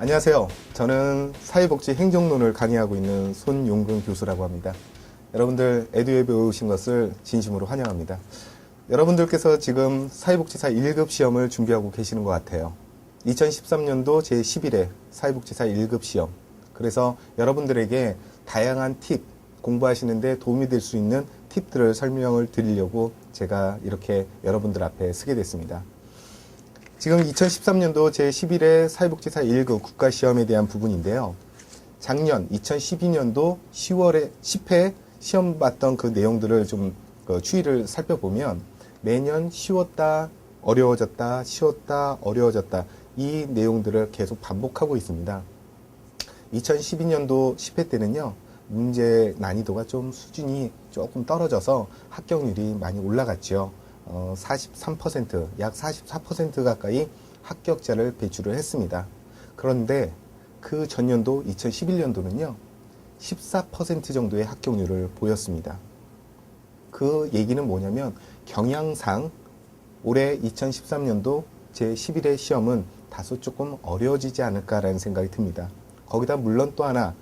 안녕하세요. 저는 사회복지 행정론을 강의하고 있는 손용근 교수라고 합니다. 여러분들 에듀앱에 오신 것을 진심으로 환영합니다. 여러분들께서 지금 사회복지사 1급 시험을 준비하고 계시는 것 같아요. 2013년도 제11회 사회복지사 1급 시험. 그래서 여러분들에게 다양한 팁, 공부하시는데 도움이 될 수 있는 팁들을 설명을 드리려고 제가 이렇게 여러분들 앞에 서게 됐습니다. 지금 2013년도 제11회 사회복지사 1급 국가시험에 대한 부분인데요. 작년 2012년도 10월에 10회 시험 봤던 그 내용들을 좀 추이를 살펴보면 매년 쉬웠다, 어려워졌다, 쉬웠다, 어려워졌다 이 내용들을 계속 반복하고 있습니다. 2012년도 10회 때는요. 문제 난이도가 좀 수준이 조금 떨어져서 합격률이 많이 올라갔죠. 43%, 약 44% 가까이 합격자를 배출을 했습니다. 그런데 그 전년도 2011년도는요, 14% 정도의 합격률을 보였습니다. 그 얘기는 뭐냐면 경향상 올해 2013년도 제11회 시험은 다소 조금 어려워지지 않을까라는 생각이 듭니다. 거기다 물론 또 하나,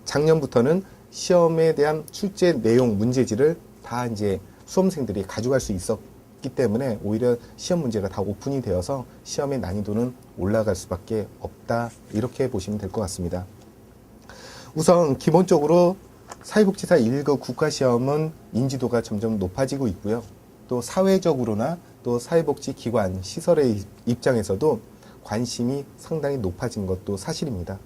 작년부터는 시험에 대한 출제 내용, 문제지를 다 이제 수험생들이 가져갈 수 있었기 때문에 오히려 시험 문제가 다 오픈이 되어서 시험의 난이도는 올라갈 수밖에 없다. 이렇게 보시면 될 것 같습니다. 우선 기본적으로 사회복지사 1급 국가시험은 인지도가 점점 높아지고 있고요. 또 사회적으로나 또 사회복지기관, 시설의 입장에서도 관심이 상당히 높아진 것도 사실입니다.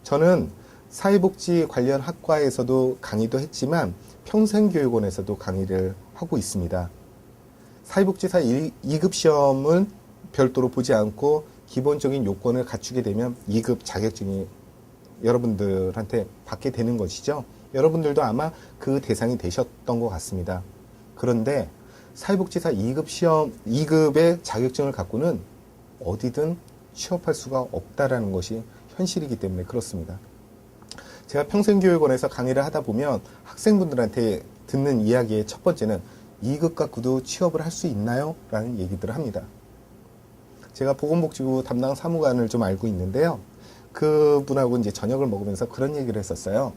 저는 사회복지 관련 학과에서도 강의도 했지만 평생교육원에서도 강의를 하고 있습니다. 사회복지사 2급 시험은 별도로 보지 않고 기본적인 요건을 갖추게 되면 2급 자격증이 여러분들한테 받게 되는 것이죠. 여러분들도 아마 그 대상이 되셨던 것 같습니다. 그런데 사회복지사 2급 시험, 2급의 자격증을 갖고는 어디든 취업할 수가 없다라는 것이 현실이기 때문에 그렇습니다. 제가 평생교육원에서 강의를 하다 보면 학생분들한테 듣는 이야기의 첫 번째는 2급 갖고도 취업을 할 수 있나요? 라는 얘기들을 합니다. 제가 보건복지부 담당 사무관을 좀 알고 있는데요. 그분하고 이제 저녁을 먹으면서 그런 얘기를 했었어요.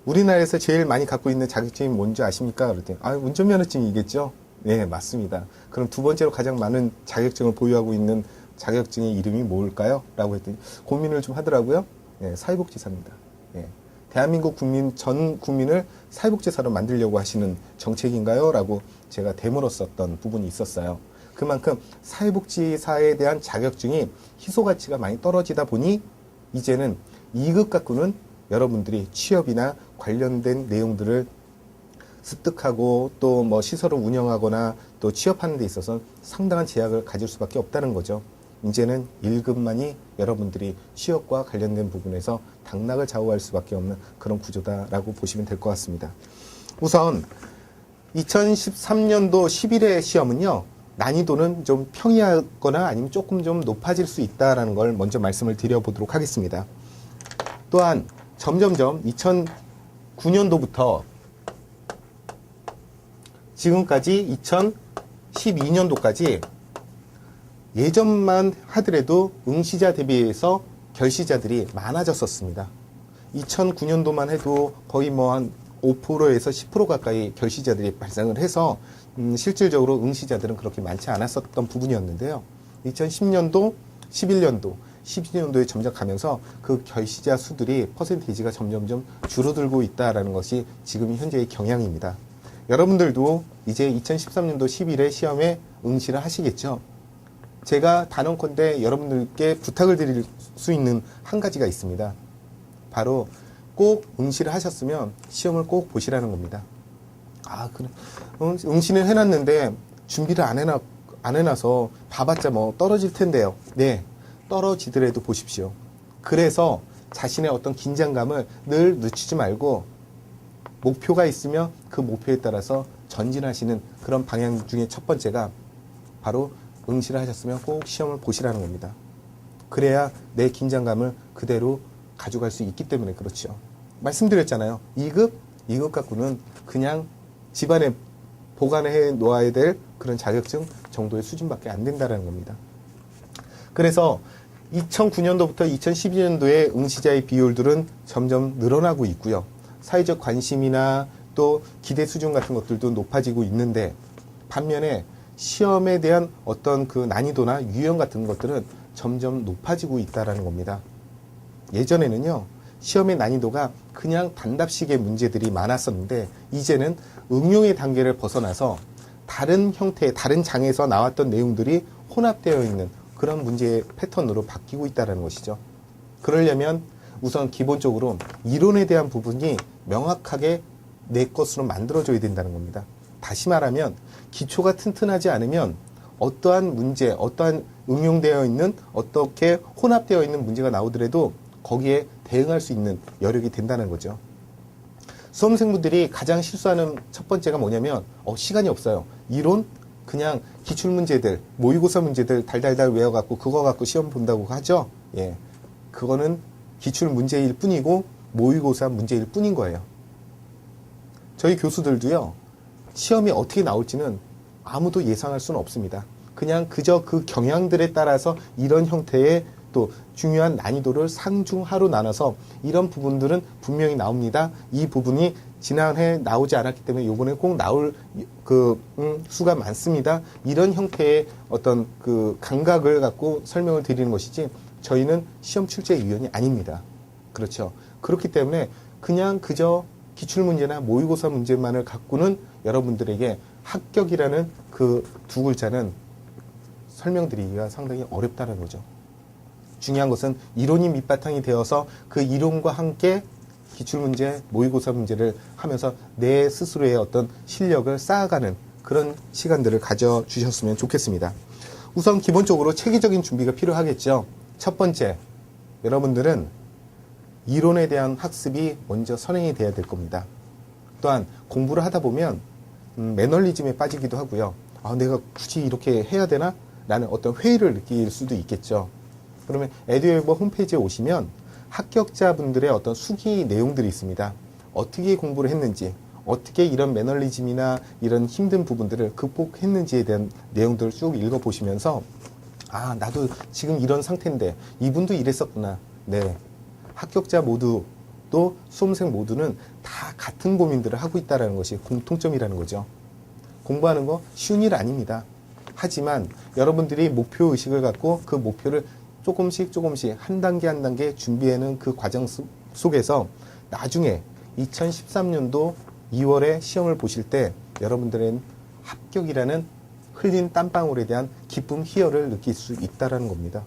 우리나라에서 제일 많이 갖고 있는 자격증이 뭔지 아십니까? 그랬더니, 운전면허증이겠죠? 네, 맞습니다. 그럼 두 번째로 가장 많은 자격증을 보유하고 있는 자격증의 이름이 뭘까요? 라고 했더니 고민을 좀 하더라고요. 네, 사회복지사입니다. 네. 대한민국 전 국민을 사회복지사로 만들려고 하시는 정책인가요? 라고 제가 되물었었던 부분이 있었어요. 그만큼 사회복지사에 대한 자격증이 희소가치가 많이 떨어지다 보니 이제는 2급 갖고는 여러분들이 취업이나 관련된 내용들을 습득하고 또 뭐 시설을 운영하거나 또 취업하는 데 있어서 상당한 제약을 가질 수밖에 없다는 거죠. 이제는 1급만이 여러분들이 취업과 관련된 부분에서 당락을 좌우할 수밖에 없는 그런 구조다라고 보시면 될 것 같습니다. 우선 2013년도 11회 시험은요. 난이도는 좀 평이하거나 아니면 조금 좀 높아질 수 있다는 걸 먼저 말씀을 드려보도록 하겠습니다. 또한 점점점 2009년도부터 지금까지 2012년도까지 예전만 하더라도 응시자 대비해서 결시자들이 많아졌었습니다. 2009년도만 해도 거의 뭐 한 5%에서 10% 가까이 결시자들이 발생을 해서 실질적으로 응시자들은 그렇게 많지 않았었던 부분이었는데요. 2010년도, 11년도, 12년도에 점점 가면서 그 결시자 수들이 퍼센테이지가 점점점 줄어들고 있다는 것이 지금 현재의 경향입니다. 여러분들도 이제 2013년도 11회 시험에 응시를 하시겠죠. 제가 단언컨대 여러분들께 부탁을 드릴 수 있는 한 가지가 있습니다. 바로 꼭 응시를 하셨으면 시험을 꼭 보시라는 겁니다. 그래. 응시는 해놨는데 준비를 안 해놔서 봐봤자 뭐 떨어질 텐데요. 네, 떨어지더라도 보십시오. 그래서 자신의 어떤 긴장감을 늘 늦추지 말고 목표가 있으면 그 목표에 따라서 전진하시는 그런 방향 중에 첫 번째가 바로 응시를 하셨으면 꼭 시험을 보시라는 겁니다. 그래야 내 긴장감을 그대로 가져갈 수 있기 때문에 그렇죠. 말씀드렸잖아요. 2급 갖고는 그냥 집안에 보관해 놓아야 될 그런 자격증 정도의 수준밖에 안 된다는 겁니다. 그래서 2009년도부터 2012년도에 응시자의 비율들은 점점 늘어나고 있고요. 사회적 관심이나 또 기대 수준 같은 것들도 높아지고 있는데, 반면에 시험에 대한 어떤 그 난이도나 유형 같은 것들은 점점 높아지고 있다는 겁니다. 예전에는요, 시험의 난이도가 그냥 단답식의 문제들이 많았었는데, 이제는 응용의 단계를 벗어나서 다른 형태의, 다른 장에서 나왔던 내용들이 혼합되어 있는 그런 문제의 패턴으로 바뀌고 있다는 것이죠. 그러려면 우선 기본적으로 이론에 대한 부분이 명확하게 내 것으로 만들어줘야 된다는 겁니다. 다시 말하면 기초가 튼튼하지 않으면 어떠한 문제, 어떠한 응용되어 있는, 어떻게 혼합되어 있는 문제가 나오더라도 거기에 대응할 수 있는 여력이 된다는 거죠. 수험생분들이 가장 실수하는 첫 번째가 뭐냐면 시간이 없어요. 이론 그냥 기출문제들, 모의고사 문제들 달달달 외워갖고 그거 갖고 시험 본다고 하죠. 예, 그거는 기출문제일 뿐이고 모의고사 문제일 뿐인 거예요. 저희 교수들도요, 시험이 어떻게 나올지는 아무도 예상할 수는 없습니다. 그냥 그저 그 경향들에 따라서 이런 형태의 또 중요한 난이도를 상중하로 나눠서 이런 부분들은 분명히 나옵니다. 이 부분이 지난해 나오지 않았기 때문에 요번에 꼭 나올 수가 많습니다. 이런 형태의 어떤 그 감각을 갖고 설명을 드리는 것이지, 저희는 시험 출제위원이 아닙니다. 그렇죠. 그렇기 때문에 그냥 그저 기출문제나 모의고사 문제만을 갖고는 여러분들에게 합격이라는 그 두 글자는 설명드리기가 상당히 어렵다는 거죠. 중요한 것은 이론이 밑바탕이 되어서 그 이론과 함께 기출문제, 모의고사 문제를 하면서 내 스스로의 어떤 실력을 쌓아가는 그런 시간들을 가져주셨으면 좋겠습니다. 우선 기본적으로 체계적인 준비가 필요하겠죠. 첫 번째, 여러분들은 이론에 대한 학습이 먼저 선행이 돼야 될 겁니다. 또한 공부를 하다 보면 매너리즘에 빠지기도 하고요. 내가 굳이 이렇게 해야 되나? 라는 어떤 회의를 느낄 수도 있겠죠. 그러면 에듀웨이버 홈페이지에 오시면 합격자분들의 어떤 수기 내용들이 있습니다. 어떻게 공부를 했는지, 어떻게 이런 매너리즘이나 이런 힘든 부분들을 극복했는지에 대한 내용들을 쭉 읽어보시면서 나도 지금 이런 상태인데 이분도 이랬었구나. 네, 합격자 모두 또 수험생 모두는 다 같은 고민들을 하고 있다는 것이 공통점이라는 거죠. 공부하는 거 쉬운 일 아닙니다. 하지만 여러분들이 목표의식을 갖고 그 목표를 조금씩 한 단계 한 단계 준비하는 그 과정 속에서 나중에 2013년도 2월에 시험을 보실 때 여러분들은 합격이라는 흘린 땀방울에 대한 기쁨, 희열을 느낄 수 있다는 겁니다.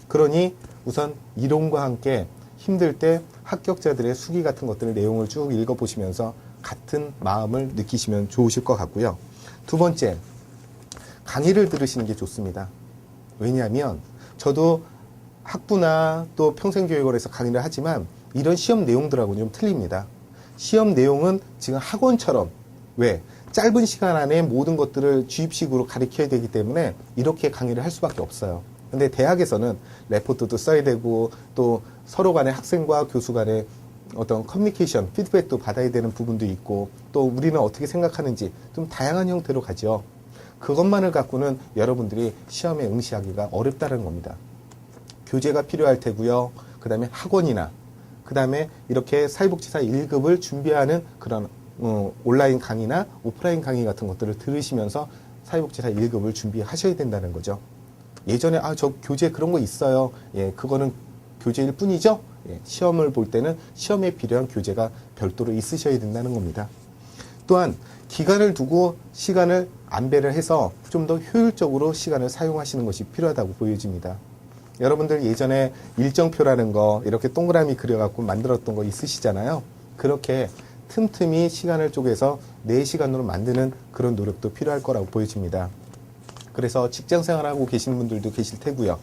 그러니 우선 이론과 함께 힘들 때 합격자들의 수기 같은 것들 내용을 쭉 읽어보시면서 같은 마음을 느끼시면 좋으실 것 같고요. 두 번째, 강의를 들으시는 게 좋습니다. 왜냐하면 저도 학부나 또 평생교육원에서 강의를 하지만 이런 시험 내용들하고는 좀 틀립니다. 시험 내용은 지금 학원처럼 왜? 짧은 시간 안에 모든 것들을 주입식으로 가르쳐야 되기 때문에 이렇게 강의를 할 수밖에 없어요. 근데 대학에서는 레포트도 써야 되고 또 서로 간에 학생과 교수 간에 어떤 커뮤니케이션, 피드백도 받아야 되는 부분도 있고 또 우리는 어떻게 생각하는지 좀 다양한 형태로 가죠. 그것만을 갖고는 여러분들이 시험에 응시하기가 어렵다는 겁니다. 교재가 필요할 테고요. 그 다음에 학원이나 그 다음에 이렇게 사회복지사 1급을 준비하는 그런 온라인 강의나 오프라인 강의 같은 것들을 들으시면서 사회복지사 1급을 준비하셔야 된다는 거죠. 예전에 저 교재 그런 거 있어요. 예, 그거는 교재일 뿐이죠. 예, 시험을 볼 때는 시험에 필요한 교재가 별도로 있으셔야 된다는 겁니다. 또한 기간을 두고 시간을 안배를 해서 좀 더 효율적으로 시간을 사용하시는 것이 필요하다고 보여집니다. 여러분들 예전에 일정표라는 거 이렇게 동그라미 그려갖고 만들었던 거 있으시잖아요. 그렇게 틈틈이 시간을 쪼개서 내 시간으로 만드는 그런 노력도 필요할 거라고 보여집니다. 그래서 직장 생활하고 계시는 분들도 계실 테고요.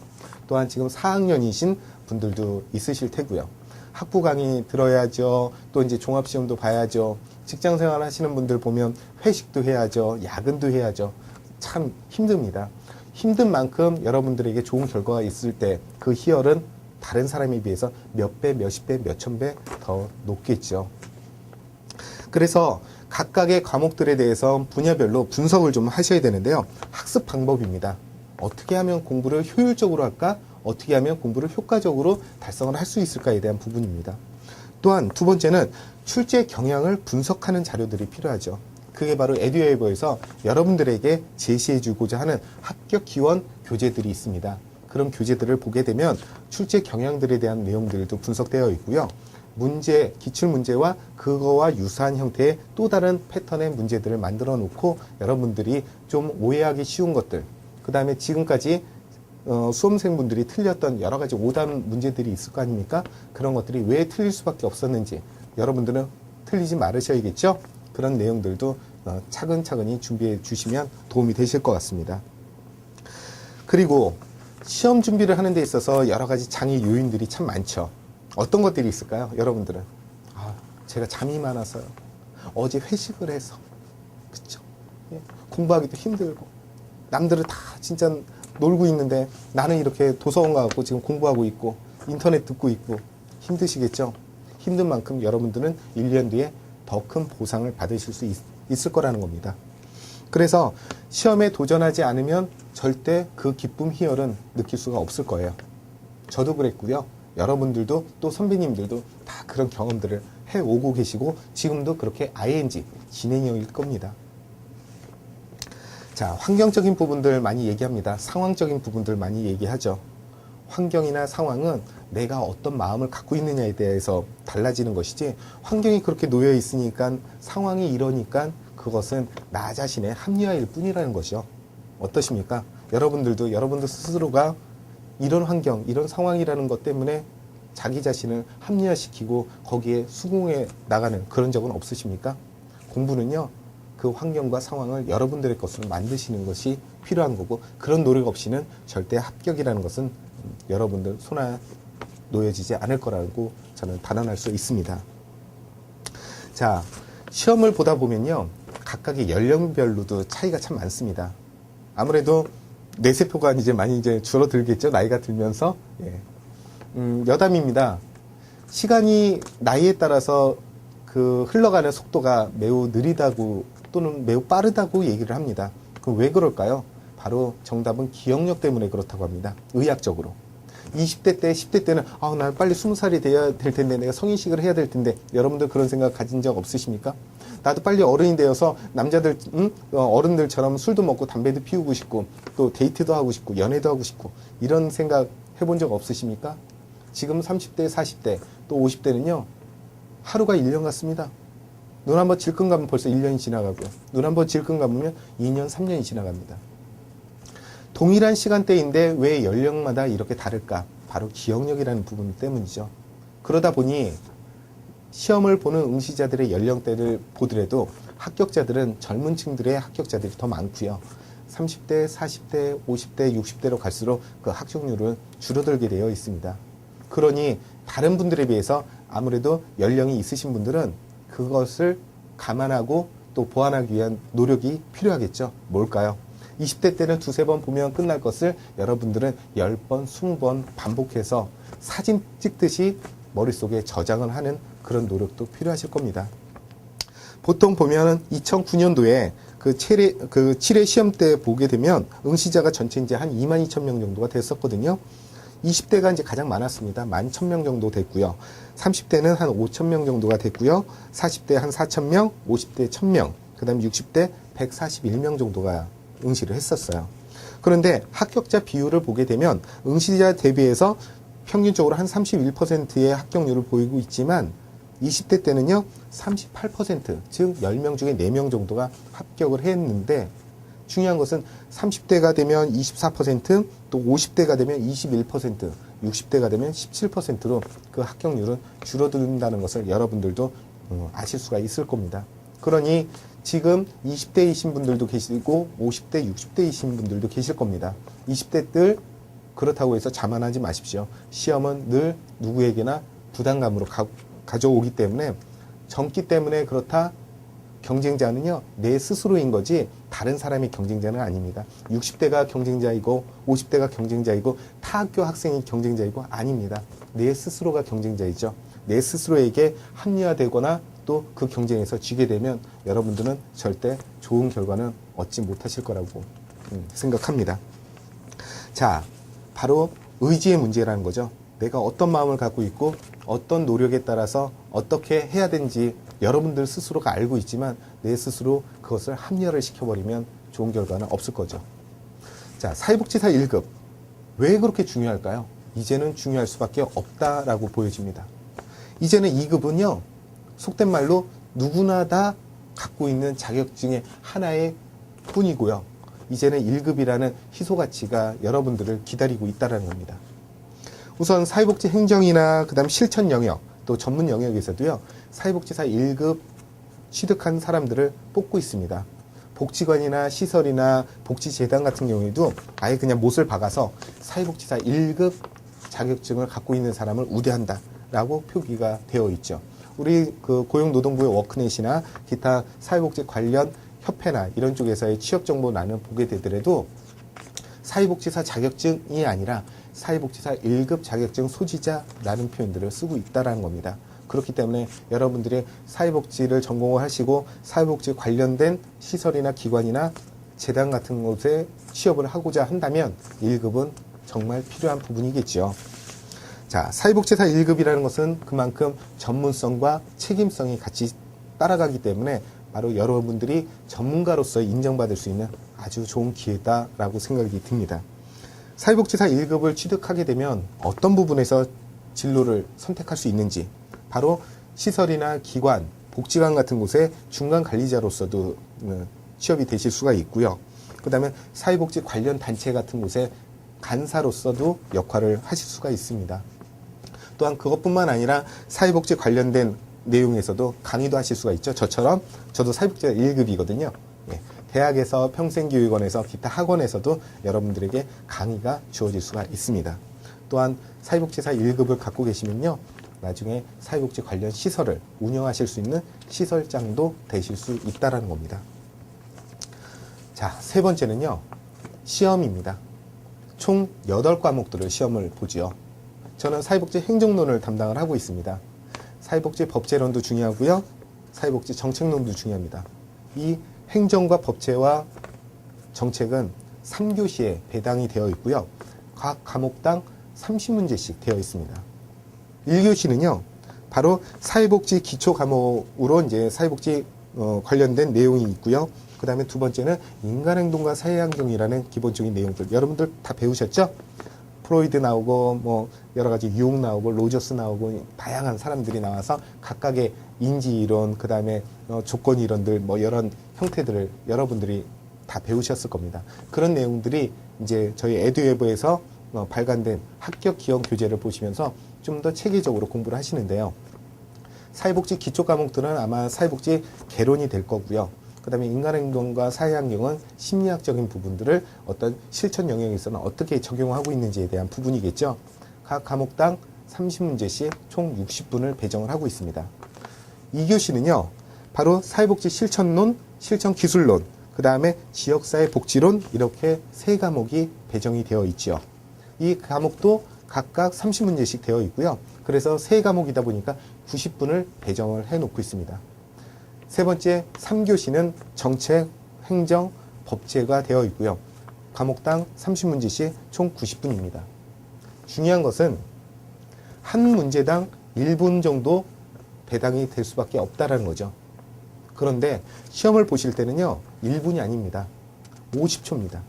또한 지금 4학년이신 분들도 있으실 테고요. 학부 강의 들어야죠. 또 이제 종합시험도 봐야죠. 직장 생활 하시는 분들 보면 회식도 해야죠. 야근도 해야죠. 참 힘듭니다. 힘든 만큼 여러분들에게 좋은 결과가 있을 때 그 희열은 다른 사람에 비해서 몇 배, 몇십 배, 몇천 배 더 높겠죠. 그래서 각각의 과목들에 대해서 분야별로 분석을 좀 하셔야 되는데요. 학습 방법입니다. 어떻게 하면 공부를 효율적으로 할까? 어떻게 하면 공부를 효과적으로 달성을 할 수 있을까에 대한 부분입니다. 또한 두 번째는 출제 경향을 분석하는 자료들이 필요하죠. 그게 바로 에듀웨이버에서 여러분들에게 제시해주고자 하는 합격 기원 교재들이 있습니다. 그런 교재들을 보게 되면 출제 경향들에 대한 내용들도 분석되어 있고요. 문제, 기출문제와 그거와 유사한 형태의 또 다른 패턴의 문제들을 만들어 놓고 여러분들이 좀 오해하기 쉬운 것들, 그 다음에 지금까지 수험생분들이 틀렸던 여러 가지 오답 문제들이 있을 거 아닙니까? 그런 것들이 왜 틀릴 수밖에 없었는지 여러분들은 틀리지 말으셔야겠죠? 그런 내용들도 차근차근히 준비해 주시면 도움이 되실 것 같습니다. 그리고 시험 준비를 하는 데 있어서 여러 가지 장애 요인들이 참 많죠. 어떤 것들이 있을까요? 여러분들은 제가 잠이 많아서요. 어제 회식을 해서 그쵸? 예. 공부하기도 힘들고 남들은 다 진짜 놀고 있는데 나는 이렇게 도서관 가고 지금 공부하고 있고 인터넷 듣고 있고 힘드시겠죠? 힘든 만큼 여러분들은 1년 뒤에 더 큰 보상을 받으실 수 있을 거라는 겁니다. 그래서 시험에 도전하지 않으면 절대 그 기쁨 희열은 느낄 수가 없을 거예요. 저도 그랬고요. 여러분들도 또 선배님들도 다 그런 경험들을 해오고 계시고 지금도 그렇게 ING 진행형일 겁니다. 자, 환경적인 부분들 많이 얘기합니다. 상황적인 부분들 많이 얘기하죠. 환경이나 상황은 내가 어떤 마음을 갖고 있느냐에 대해서 달라지는 것이지 환경이 그렇게 놓여 있으니까 상황이 이러니까 그것은 나 자신의 합리화일 뿐이라는 것이죠. 어떠십니까? 여러분들도 여러분들 스스로가 이런 환경, 이런 상황이라는 것 때문에 자기 자신을 합리화시키고 거기에 수긍해 나가는 그런 적은 없으십니까? 공부는요, 그 환경과 상황을 여러분들의 것으로 만드시는 것이 필요한 거고 그런 노력 없이는 절대 합격이라는 것은 여러분들 손에 놓여지지 않을 거라고 저는 단언할 수 있습니다. 자, 시험을 보다 보면요, 각각의 연령별로도 차이가 참 많습니다. 아무래도 뇌세포가 이제 많이 이제 줄어들겠죠. 나이가 들면서. 예. 여담입니다. 시간이 나이에 따라서 그 흘러가는 속도가 매우 느리다고 또는 매우 빠르다고 얘기를 합니다. 그럼 왜 그럴까요? 바로 정답은 기억력 때문에 그렇다고 합니다. 의학적으로. 20대 때, 10대 때는 나 빨리 20살이 돼야 될 텐데 내가 성인식을 해야 될 텐데 여러분들 그런 생각 가진 적 없으십니까? 나도 빨리 어른이 되어서 남자들 어른들처럼 술도 먹고 담배도 피우고 싶고 또 데이트도 하고 싶고 연애도 하고 싶고 이런 생각 해본 적 없으십니까? 지금 30대, 40대 또 50대는요 하루가 1년 같습니다. 눈 한번 질끈 감으면 벌써 1년이 지나가고요. 눈 한번 질끈 감으면 2년, 3년이 지나갑니다. 동일한 시간대인데 왜 연령마다 이렇게 다를까? 바로 기억력이라는 부분 때문이죠. 그러다 보니 시험을 보는 응시자들의 연령대를 보더라도 합격자들은 젊은 층들의 합격자들이 더 많고요. 30대, 40대, 50대, 60대로 갈수록 그 합격률은 줄어들게 되어 있습니다. 그러니 다른 분들에 비해서 아무래도 연령이 있으신 분들은 그것을 감안하고 또 보완하기 위한 노력이 필요하겠죠. 뭘까요? 20대 때는 두세 번 보면 끝날 것을 여러분들은 10번, 20번 반복해서 사진 찍듯이 머릿속에 저장을 하는 그런 노력도 필요하실 겁니다. 보통 보면은 2009년도에 그 7회 시험 때 보게 되면 응시자가 전체 이제 한 22,000명 정도가 됐었거든요. 20대가 이제 가장 많았습니다. 11,000명 정도 됐고요. 30대는 한 5,000명 정도가 됐고요. 40대 한 4,000명, 50대 1,000명, 그 다음에 60대 141명 정도가 응시를 했었어요. 그런데 합격자 비율을 보게 되면 응시자 대비해서 평균적으로 한 31%의 합격률을 보이고 있지만 20대 때는요 38%, 즉 10명 중에 4명 정도가 합격을 했는데 중요한 것은 30대가 되면 24%, 또 50대가 되면 21%, 60대가 되면 17%로 그 합격률은 줄어든다는 것을 여러분들도 아실 수가 있을 겁니다. 그러니 지금 20대이신 분들도 계시고 50대, 60대이신 분들도 계실 겁니다. 20대들 그렇다고 해서 자만하지 마십시오. 시험은 늘 누구에게나 부담감으로 가져오기 때문에 젊기 때문에 그렇다. 경쟁자는요 내 스스로인 거지 다른 사람이 경쟁자는 아닙니다. 60대가 경쟁자이고 50대가 경쟁자이고 타 학교 학생이 경쟁자이고 아닙니다. 내 스스로가 경쟁자이죠. 내 스스로에게 합리화되거나 또 그 경쟁에서 지게 되면 여러분들은 절대 좋은 결과는 얻지 못하실 거라고 생각합니다. 자, 바로 의지의 문제라는 거죠. 내가 어떤 마음을 갖고 있고 어떤 노력에 따라서 어떻게 해야 되는지 여러분들 스스로가 알고 있지만 내 스스로 그것을 합리화를 시켜버리면 좋은 결과는 없을 거죠. 자, 사회복지사 1급. 왜 그렇게 중요할까요? 이제는 중요할 수밖에 없다라고 보여집니다. 이제는 2급은요, 속된 말로 누구나 다 갖고 있는 자격증의 하나의 뿐이고요. 이제는 1급이라는 희소가치가 여러분들을 기다리고 있다는 겁니다. 우선 사회복지 행정이나 그다음 실천 영역, 또 전문 영역에서도요, 사회복지사 1급 취득한 사람들을 뽑고 있습니다. 복지관이나 시설이나 복지재단 같은 경우에도 아예 그냥 못을 박아서 사회복지사 1급 자격증을 갖고 있는 사람을 우대한다라고 표기가 되어 있죠. 우리 그 고용노동부의 워크넷이나 기타 사회복지 관련 협회나 이런 쪽에서의 취업정보란을 보게 되더라도 사회복지사 자격증이 아니라 사회복지사 1급 자격증 소지자라는 표현들을 쓰고 있다는 겁니다. 그렇기 때문에 여러분들이 사회복지를 전공을 하시고 사회복지 관련된 시설이나 기관이나 재단 같은 곳에 취업을 하고자 한다면 1급은 정말 필요한 부분이겠죠. 자, 사회복지사 1급이라는 것은 그만큼 전문성과 책임성이 같이 따라가기 때문에 바로 여러분들이 전문가로서 인정받을 수 있는 아주 좋은 기회다라고 생각이 듭니다. 사회복지사 1급을 취득하게 되면 어떤 부분에서 진로를 선택할 수 있는지, 바로 시설이나 기관, 복지관 같은 곳에 중간 관리자로서도 취업이 되실 수가 있고요. 그 다음에 사회복지 관련 단체 같은 곳에 간사로서도 역할을 하실 수가 있습니다. 또한 그것뿐만 아니라 사회복지 관련된 내용에서도 강의도 하실 수가 있죠. 저처럼 저도 사회복지사 1급이거든요. 예, 대학에서 평생교육원에서 기타 학원에서도 여러분들에게 강의가 주어질 수가 있습니다. 또한 사회복지사 1급을 갖고 계시면요, 나중에 사회복지 관련 시설을 운영하실 수 있는 시설장도 되실 수 있다는 겁니다. 자, 세 번째는요, 시험입니다. 총 8과목들을 시험을 보지요. 저는 사회복지 행정론을 담당을 하고 있습니다. 사회복지 법제론도 중요하고요, 사회복지 정책론도 중요합니다. 이 행정과 법제와 정책은 3교시에 배당이 되어 있고요, 각 과목당 30문제씩 되어 있습니다. 1교시는요, 바로 사회복지 기초 과목으로 이제 사회복지 관련된 내용이 있고요. 그 다음에 두 번째는 인간행동과 사회환경이라는 기본적인 내용들. 여러분들 다 배우셨죠? 프로이드 나오고, 뭐, 여러 가지 융 나오고, 로저스 나오고, 다양한 사람들이 나와서 각각의 인지이론, 그 다음에 조건이론들, 뭐, 이런 형태들을 여러분들이 다 배우셨을 겁니다. 그런 내용들이 이제 저희 에듀웨브에서 발간된 합격 기형 교재를 보시면서 좀 더 체계적으로 공부를 하시는데요. 사회복지 기초 과목들은 아마 사회복지 개론이 될 거고요. 그 다음에 인간행동과 사회환경은 심리학적인 부분들을 어떤 실천 영역에서는 어떻게 적용하고 있는지에 대한 부분이겠죠. 각 과목당 30문제씩 총 60분을 배정을 하고 있습니다. 2교시는요, 바로 사회복지 실천론, 실천기술론, 그 다음에 지역사회 복지론, 이렇게 세 과목이 배정이 되어 있죠. 이 과목도 각각 30문제씩 되어 있고요. 그래서 세 과목이다 보니까 90분을 배정을 해 놓고 있습니다. 세 번째 3교시는 정책, 행정, 법제가 되어 있고요. 과목당 30문제씩 총 90분입니다. 중요한 것은 한 문제당 1분 정도 배당이 될 수밖에 없다는 거죠. 그런데 시험을 보실 때는요, 1분이 아닙니다. 50초입니다.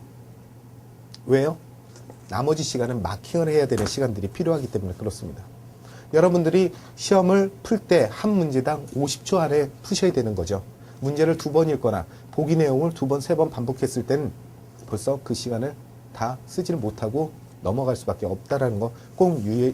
왜요? 나머지 시간은 마킹을 해야 되는 시간들이 필요하기 때문에 그렇습니다. 여러분들이 시험을 풀 때 한 문제당 50초 안에 푸셔야 되는 거죠. 문제를 2번 읽거나 보기 내용을 2번, 3번 반복했을 때는 벌써 그 시간을 다 쓰지를 못하고 넘어갈 수밖에 없다는 거 꼭 유의해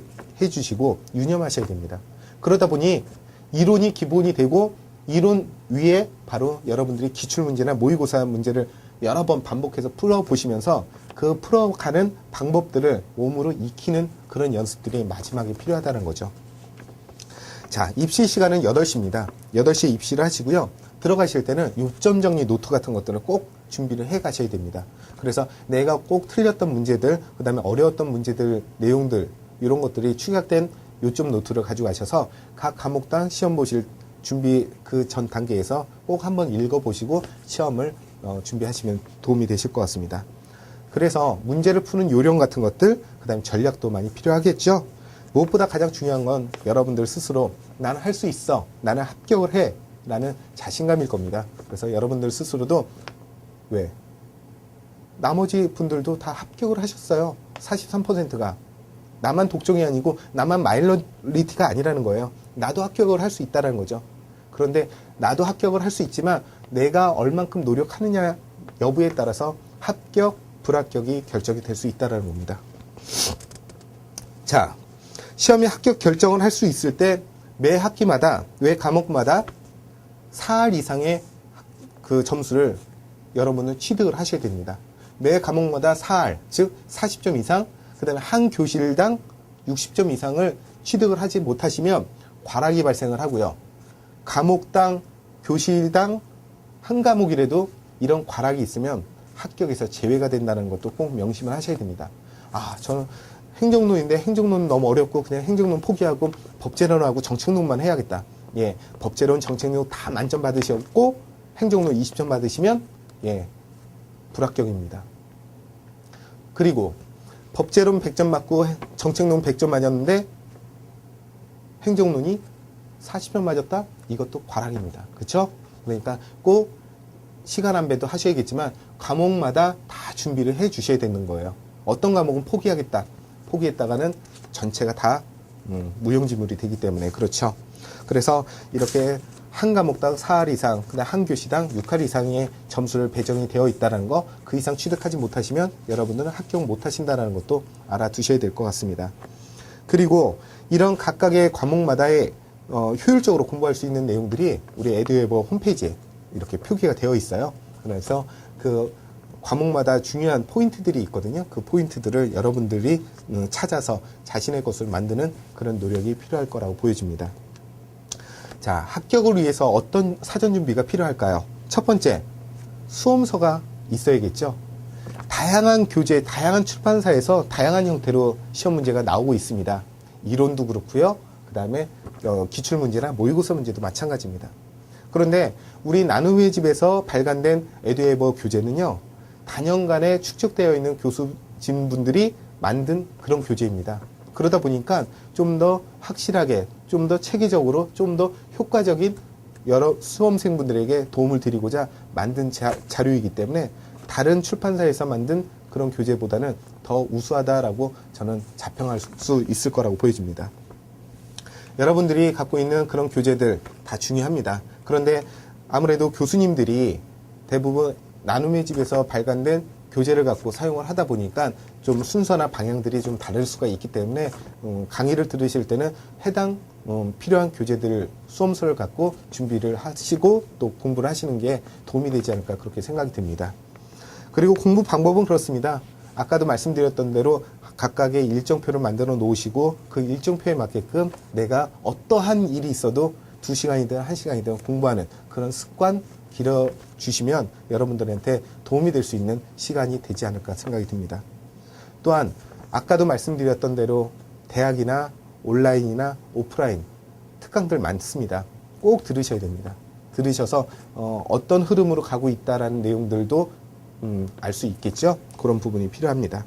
주시고 유념하셔야 됩니다. 그러다 보니 이론이 기본이 되고 이론 위에 바로 여러분들이 기출문제나 모의고사 문제를 여러 번 반복해서 풀어보시면서 그 풀어가는 방법들을 몸으로 익히는 그런 연습들이 마지막에 필요하다는 거죠. 자, 입시 시간은 8시입니다. 8시에 입시를 하시고요. 들어가실 때는 요점 정리 노트 같은 것들을 꼭 준비를 해 가셔야 됩니다. 그래서 내가 꼭 틀렸던 문제들, 그 다음에 어려웠던 문제들, 내용들, 이런 것들이 축약된 요점 노트를 가지고 가셔서 각 과목당 시험 보실 준비 그 전 단계에서 꼭 한번 읽어보시고 시험을 준비하시면 도움이 되실 것 같습니다. 그래서 문제를 푸는 요령 같은 것들, 그 다음에 전략도 많이 필요하겠죠. 무엇보다 가장 중요한 건 여러분들 스스로 나는 할 수 있어, 나는 합격을 해 라는 자신감일 겁니다. 그래서 여러분들 스스로도 왜? 나머지 분들도 다 합격을 하셨어요. 43%가. 나만 독종이 아니고 나만 마이너리티가 아니라는 거예요. 나도 합격을 할 수 있다는 거죠. 그런데 나도 합격을 할 수 있지만 내가 얼만큼 노력하느냐 여부에 따라서 합격, 불합격이 결정이 될 수 있다는 겁니다. 자, 시험에 합격 결정을 할 수 있을 때 매 학기마다, 매 과목마다 4할 이상의 그 점수를 여러분은 취득을 하셔야 됩니다. 매 과목마다 4할, 즉 40점 이상, 그 다음에 한 교실당 60점 이상을 취득을 하지 못하시면 과락이 발생을 하고요. 과목당, 교실당 한 과목이라도 이런 과락이 있으면 합격에서 제외가 된다는 것도 꼭 명심을 하셔야 됩니다. 아, 저는 행정론인데 행정론은 너무 어렵고 그냥 행정론 포기하고 법제론하고 정책론만 해야겠다. 예, 법제론, 정책론 다 만점 받으셨고 행정론 20점 받으시면 예, 불합격입니다. 그리고 법제론 100점 맞고 정책론 100점 맞았는데 행정론이 40점 맞았다? 이것도 과락입니다. 그렇죠? 그러니까 꼭 시간 안배도 하셔야겠지만 과목마다 다 준비를 해 주셔야 되는 거예요. 어떤 과목은 포기하겠다. 포기했다가는 전체가 다 무용지물이 되기 때문에 그렇죠. 그래서 이렇게 한 과목당 4할 이상, 그다음 한 교시당 6할 이상의 점수를 배정이 되어 있다는 거, 그 이상 취득하지 못하시면 여러분들은 합격 못하신다는 것도 알아두셔야 될 것 같습니다. 그리고 이런 각각의 과목마다의 효율적으로 공부할 수 있는 내용들이 우리 에듀웨버 홈페이지에 이렇게 표기가 되어 있어요. 그래서 그 과목마다 중요한 포인트들이 있거든요. 그 포인트들을 여러분들이 찾아서 자신의 것을 만드는 그런 노력이 필요할 거라고 보여집니다. 자, 합격을 위해서 어떤 사전 준비가 필요할까요? 첫 번째, 수험서가 있어야겠죠. 다양한 교재, 다양한 출판사에서 다양한 형태로 시험 문제가 나오고 있습니다. 이론도 그렇고요. 그 다음에 기출문제나 모의고사 문제도 마찬가지입니다. 그런데 우리 나눔의 집에서 발간된 에듀웨버 교재는요, 단연간에 축적되어 있는 교수진분들이 만든 그런 교재입니다. 그러다 보니까 좀 더 확실하게, 좀 더 체계적으로, 좀 더 효과적인 여러 수험생분들에게 도움을 드리고자 만든 자료이기 때문에 다른 출판사에서 만든 그런 교재보다는 더 우수하다라고 저는 자평할 수 있을 거라고 보여집니다. 여러분들이 갖고 있는 그런 교재들 다 중요합니다. 그런데 아무래도 교수님들이 대부분 나눔의 집에서 발간된 교재를 갖고 사용을 하다 보니까 좀 순서나 방향들이 좀 다를 수가 있기 때문에 강의를 들으실 때는 해당 필요한 교재들 수험서를 갖고 준비를 하시고 또 공부를 하시는 게 도움이 되지 않을까 그렇게 생각이 듭니다. 그리고 공부 방법은 그렇습니다. 아까도 말씀드렸던 대로 각각의 일정표를 만들어 놓으시고 그 일정표에 맞게끔 내가 어떠한 일이 있어도 2시간이든 1시간이든 공부하는 그런 습관 길어주시면 여러분들한테 도움이 될 수 있는 시간이 되지 않을까 생각이 듭니다. 또한 아까도 말씀드렸던 대로 대학이나 온라인이나 오프라인 특강들 많습니다. 꼭 들으셔야 됩니다. 들으셔서 어떤 흐름으로 가고 있다라는 내용들도 알 수 있겠죠. 그런 부분이 필요합니다.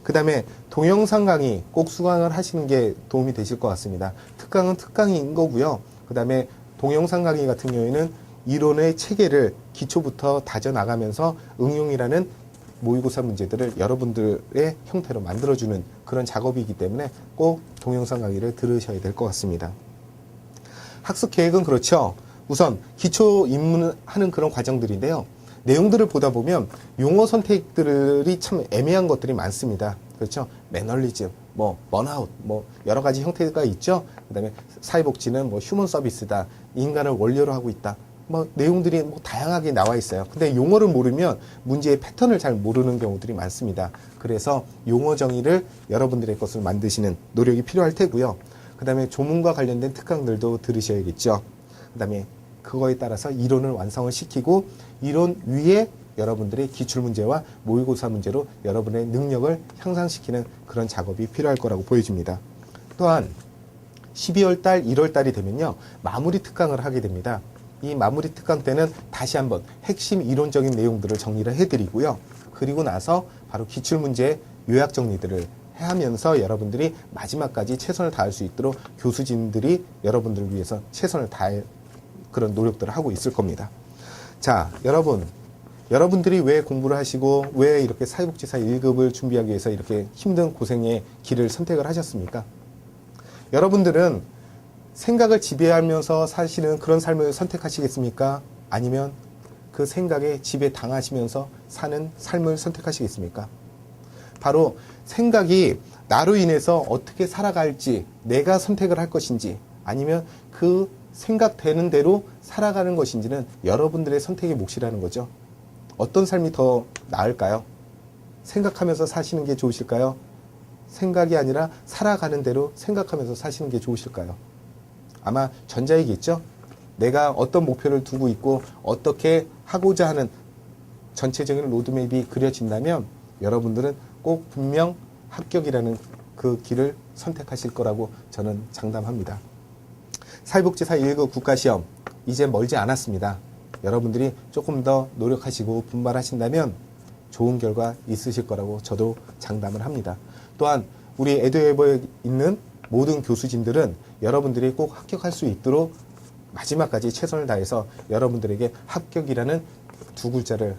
그 다음에 동영상 강의 꼭 수강을 하시는 게 도움이 되실 것 같습니다. 특강은 특강인 거고요. 그 다음에 동영상 강의 같은 경우에는 이론의 체계를 기초부터 다져나가면서 응용이라는 모의고사 문제들을 여러분들의 형태로 만들어주는 그런 작업이기 때문에 꼭 동영상 강의를 들으셔야 될 것 같습니다. 학습 계획은 그렇죠. 우선 기초 입문하는 그런 과정들인데요. 내용들을 보다 보면 용어 선택들이 참 애매한 것들이 많습니다. 그렇죠? 매너리즘, 번아웃, 여러 가지 형태가 있죠. 그 다음에 사회복지는 휴먼 서비스다. 인간을 원료로 하고 있다. 내용들이 다양하게 나와 있어요. 근데 용어를 모르면 문제의 패턴을 잘 모르는 경우들이 많습니다. 그래서 용어 정의를 여러분들의 것을 만드시는 노력이 필요할 테고요. 그 다음에 조문과 관련된 특강들도 들으셔야겠죠. 그 다음에 그거에 따라서 이론을 완성을 시키고 이론 위에 여러분들의 기출문제와 모의고사 문제로 여러분의 능력을 향상시키는 그런 작업이 필요할 거라고 보여집니다. 또한 12월 달, 1월 달이 되면요. 마무리 특강을 하게 됩니다. 이 마무리 특강 때는 다시 한번 핵심 이론적인 내용들을 정리를 해드리고요. 그리고 나서 바로 기출문제 요약 정리들을 하면서 여러분들이 마지막까지 최선을 다할 수 있도록 교수진들이 여러분들을 위해서 최선을 다할 그런 노력들을 하고 있을 겁니다. 자, 여러분들이 왜 공부를 하시고 왜 이렇게 사회복지사 1급을 준비하기 위해서 이렇게 힘든 고생의 길을 선택을 하셨습니까? 여러분들은 생각을 지배하면서 사시는 그런 삶을 선택하시겠습니까? 아니면 그 생각에 지배당하시면서 사는 삶을 선택하시겠습니까? 바로 생각이 나로 인해서 어떻게 살아갈지 내가 선택을 할 것인지 아니면 그 생각되는 대로 살아가는 것인지는 여러분들의 선택의 몫이라는 거죠. 어떤 삶이 더 나을까요? 생각하면서 사시는 게 좋으실까요? 생각이 아니라 살아가는 대로 생각하면서 사시는 게 좋으실까요? 아마 전자이겠죠? 내가 어떤 목표를 두고 있고 어떻게 하고자 하는 전체적인 로드맵이 그려진다면 여러분들은 꼭 분명 합격이라는 그 길을 선택하실 거라고 저는 장담합니다. 사회복지사 1급 국가시험 이제 멀지 않았습니다. 여러분들이 조금 더 노력하시고 분발하신다면 좋은 결과 있으실 거라고 저도 장담을 합니다. 또한 우리 에듀에버에 있는 모든 교수진들은 여러분들이 꼭 합격할 수 있도록 마지막까지 최선을 다해서 여러분들에게 합격이라는 두 글자를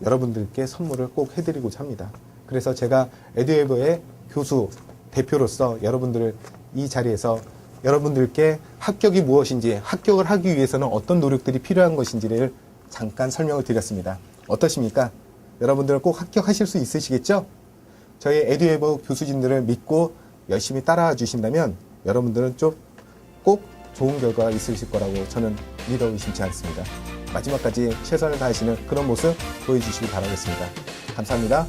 여러분들께 선물을 꼭 해드리고자 합니다. 그래서 제가 에듀에버의 교수 대표로서 여러분들을 이 자리에서 여러분들께 합격이 무엇인지, 합격을 하기 위해서는 어떤 노력들이 필요한 것인지를 잠깐 설명을 드렸습니다. 어떠십니까? 여러분들 꼭 합격하실 수 있으시겠죠? 저희 에듀에버 교수진들을 믿고 열심히 따라와 주신다면 여러분들은 좀 꼭 좋은 결과가 있으실 거라고 저는 믿어 의심치 않습니다. 마지막까지 최선을 다하시는 그런 모습 보여주시기 바라겠습니다. 감사합니다.